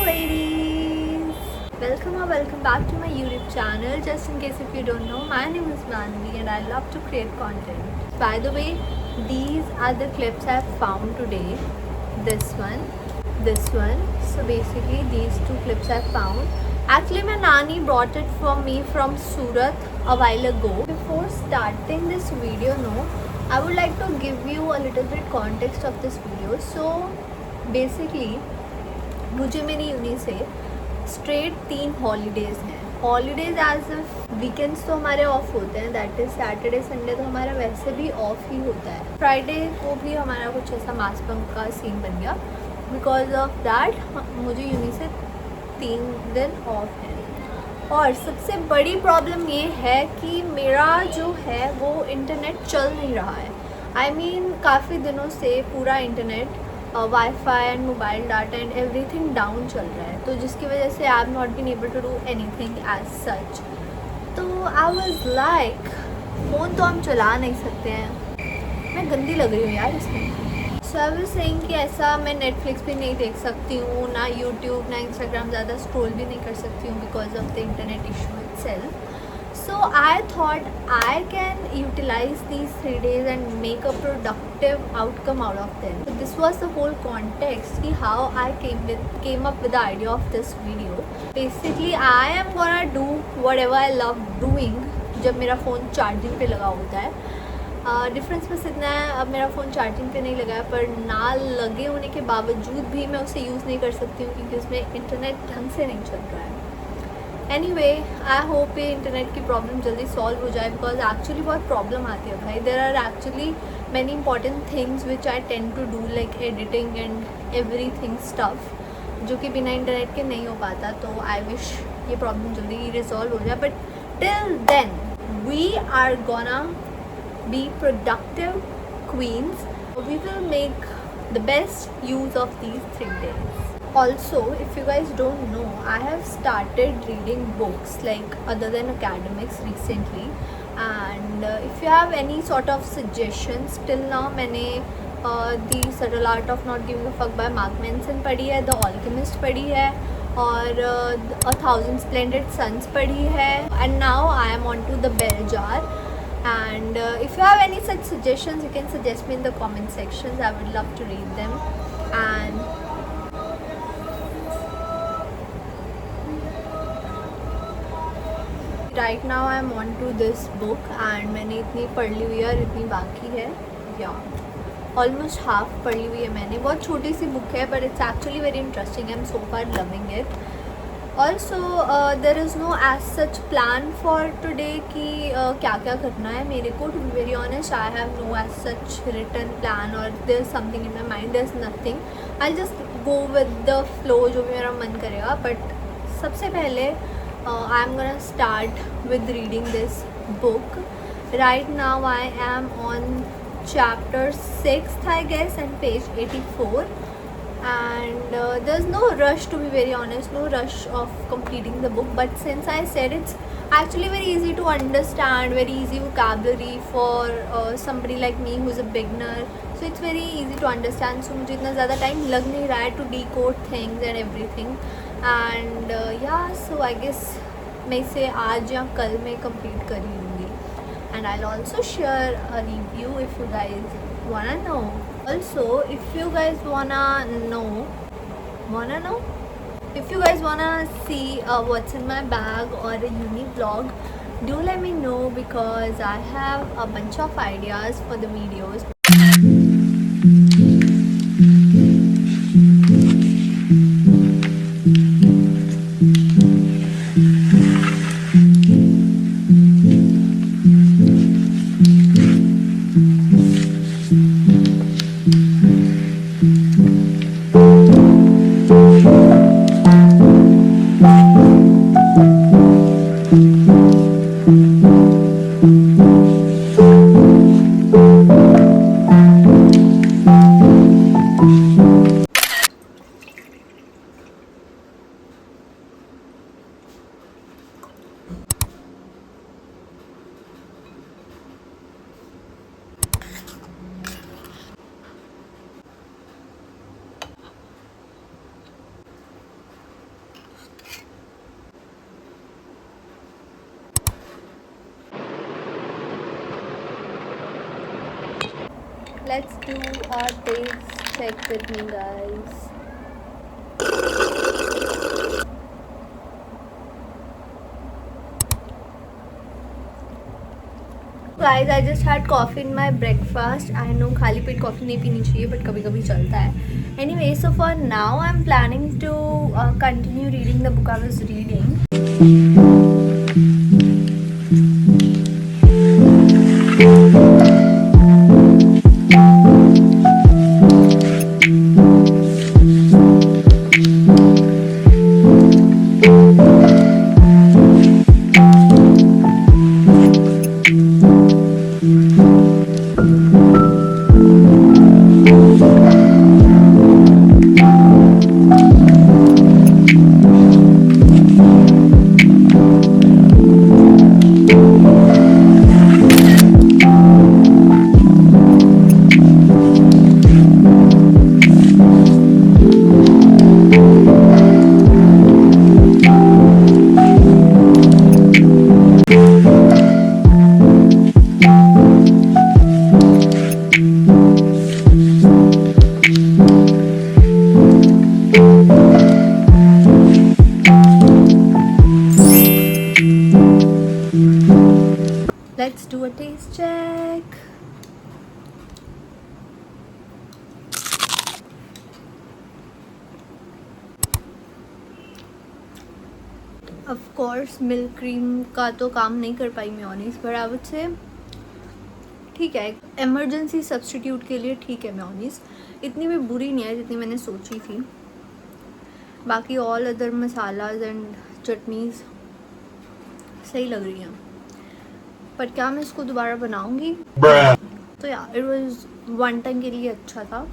ladies! Welcome or welcome back to my YouTube channel. Just in case if you don't know, my name is Manvi and I love to create content. By the way, these are the clips I've found today. This one. So basically these two clips I found. Actually my nanny brought it for me from Surat a while ago. Before starting this video, I would like to give you a little bit context of this video. So basically मुझे मेरी uni से straight 3 holidays हैं. Holidays as weekends तो हमारे of होते हैं, that is Saturday Sunday तो हमारा वैसे भी ऑफ ही होता है. फ्राइडे को भी हमारा कुछ ऐसा मास बंक का सीन बन गया. बिकॉज ऑफ दैट मुझे यूनी से 3 दिन ऑफ है. और सबसे बड़ी प्रॉब्लम ये है कि मेरा जो है वो इंटरनेट चल नहीं रहा है. आई मीन काफ़ी दिनों से पूरा internet wifi and mobile data and everything down चल रहा है, तो जिसकी वजह से I am not been able to do anything as such. तो आई वाज लाइक फ़ोन तो हम चला नहीं सकते हैं. मैं गंदी लग रही हूँ यार इसमें. सो आई वाज सेइंग कि ऐसा मैं नेटफ्लिक्स भी नहीं देख सकती हूँ, ना यूट्यूब ना इंस्टाग्राम ज़्यादा स्क्रॉल भी नहीं कर सकती हूँ because of the internet issue itself. So I thought I can utilize these 3 days and make a productive outcome out of them. So this was the whole context ki how I came up with the idea of this video. Basically I am gonna do whatever I love doing जब मेरा phone charging पे लगा होता है. Difference बस इतना है, अब मेरा फ़ोन चार्जिंग पे नहीं लगा है, पर ना लगे होने के बावजूद भी मैं उसे यूज़ नहीं कर सकती हूँ क्योंकि उसमें इंटरनेट ढंग से नहीं चल रहा है. एनीवे आई होप ये इंटरनेट की प्रॉब्लम जल्दी सॉल्व हो जाए बिकॉज एक्चुअली बहुत प्रॉब्लम आती है भाई. There are actually many important things which I tend to do like editing and everything stuff जो कि बिना इंटरनेट के नहीं हो पाता. तो आई विश ये प्रॉब्लम जल्दी रिजॉल्व हो जाए. But till then we are gonna be productive queens. We will make the best use of these 3 days. Also, if you guys don't know, I have started reading books like other than academics recently, and if you have any sort of suggestions, till now मैंने The Subtle Art of Not Giving a Fuck by Mark Manson पढ़ी है, The Alchemist पढ़ी है और A Thousand Splendid Suns पढ़ी है, and now I am on to The Bell Jar. And if you have any such suggestions, you can suggest me in the comment sections. I would love to read them. And right now I am on to this book and मैंने इतनी पढ़ ली हुई है और इतनी बाकी है, या ऑलमोस्ट हाफ पढ़ ली हुई है मैंने. बहुत छोटी सी बुक है but it's actually very interesting. I am so far loving it. Also there is no as such plan for today कि क्या क्या करना है मेरे को. To be very honest I have no as such written plan और there is something in my mind. There is nothing. I just go with the flow जो भी मेरा मन करेगा. बट सबसे पहले I'm gonna start with reading this book. Right now I am on chapter 6th I guess and page 84, and there's no rush, to be very honest, no rush of completing the book. But since I said it's actually very easy to understand, very easy vocabulary for somebody like me who's a beginner, so it's very easy to understand. So मुझे इतना ज़्यादा time लग नहीं रहा है to decode things and everything. And yeah, so I guess मैं इसे आज या कल में कंप्लीट कर ही लूँगी. And I'll also share a review if you guys wanna know. Also, if you guys wanna know, if you guys wanna see what's in my bag or a uni vlog, do let me know because I have a bunch of ideas for the videos. Let's do our taste check with me, guys. Guys, I just had coffee in my breakfast. I know खाली पेट coffee नहीं पीनी चाहिए, but कभी कभी चलता है. Anyway, so for now I'm planning to continue reading the book I was reading. Let's do a taste check. Of course, milk cream का तो काम नहीं कर पाई मेयोनीज, पर आई वुड से ठीक है, इमरजेंसी सब्स्टिट्यूट के लिए ठीक है मेयोनीज. इतनी भी बुरी नहीं है जितनी मैंने सोची थी. बाकी all other masalas and chutneys सही लग रही हैं. पर क्या मैं इसको दोबारा बनाऊंगी? तो या इट वाज वन टाइम के लिए अच्छा था.